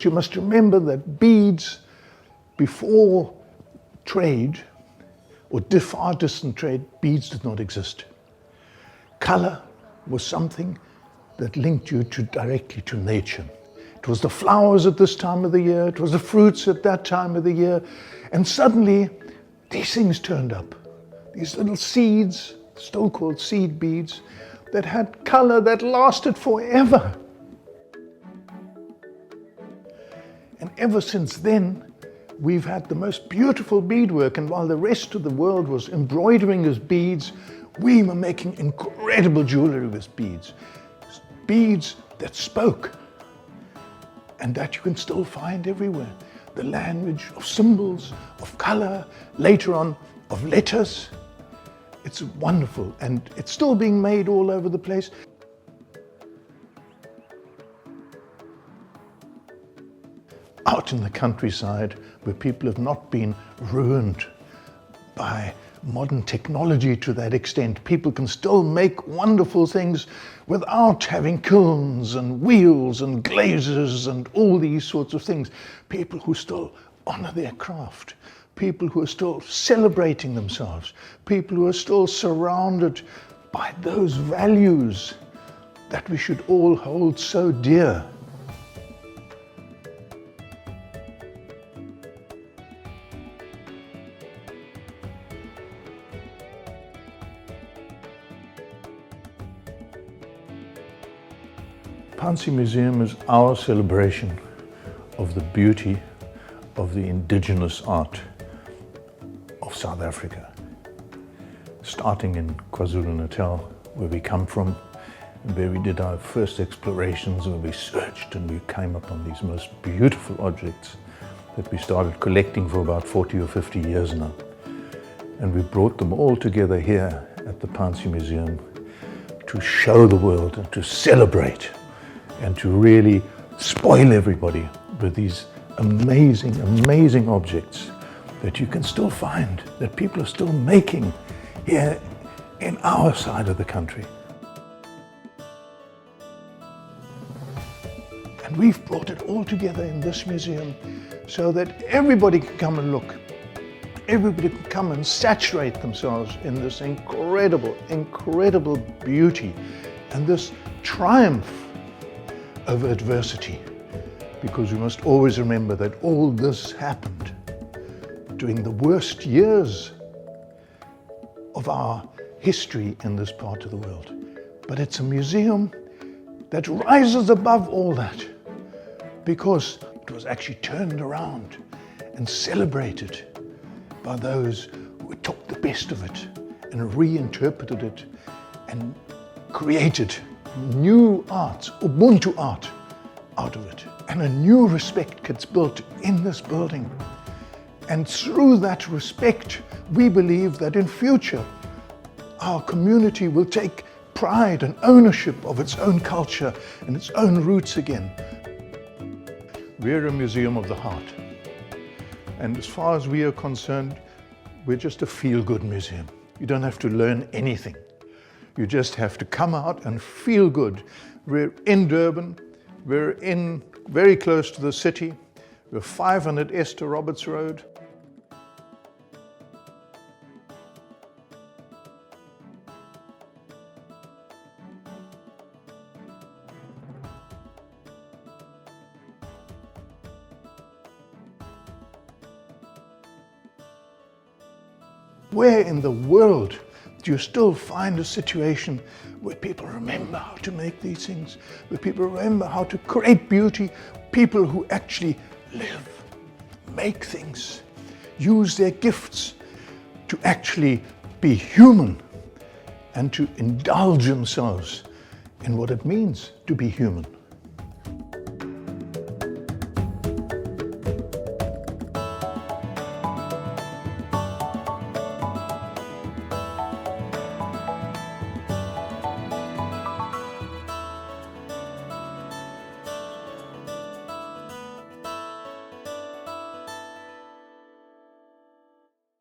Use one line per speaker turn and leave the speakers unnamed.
You must remember that beads, before trade, or far distant trade, beads did not exist. Color was something that linked you directly to nature. It was the flowers at this time of the year, it was the fruits at that time of the year, and suddenly these things turned up. These little seeds, still called seed beads, that had color that lasted forever. And ever since then, we've had the most beautiful beadwork, and while the rest of the world was embroidering with beads, we were making incredible jewelry with beads. Beads that spoke, and that you can still find everywhere. The language of symbols, of color, later on of letters. It's wonderful, and it's still being made all over the place. Out in the countryside, where people have not been ruined by modern technology to that extent, people can still make wonderful things without having kilns and wheels and glazes and all these sorts of things. People who still honor their craft, people who are still celebrating themselves, people who are still surrounded by those values that we should all hold so dear. Pansi Museum is our celebration of the beauty of the indigenous art of South Africa. Starting in KwaZulu-Natal, where we come from, and where we did our first explorations, where we searched and we came upon these most beautiful objects that we started collecting for about 40 or 50 years now. And we brought them all together here at the Pansi Museum to show the world and to celebrate and to really spoil everybody with these amazing, amazing objects that you can still find, that people are still making here in our side of the country. And we've brought it all together in this museum so that everybody can come and look. Everybody can come and saturate themselves in this incredible, incredible beauty and this triumph over adversity, because we must always remember that all this happened during the worst years of our history in this part of the world. But it's a museum that rises above all that, because it was actually turned around and celebrated by those who took the best of it and reinterpreted it and created new art, Ubuntu art, out of it. And a new respect gets built in this building. And through that respect, we believe that in future, our community will take pride and ownership of its own culture and its own roots again. We're a museum of the heart. And as far as we are concerned, we're just a feel-good museum. You don't have to learn anything. You just have to come out and feel good. We're in Durban, we're in very close to the city, we're 500 Esther Roberts Road. Where in the world do you still find a situation where people remember how to make these things, where people remember how to create beauty, people who actually live, make things, use their gifts to actually be human and to indulge themselves in what it means to be human?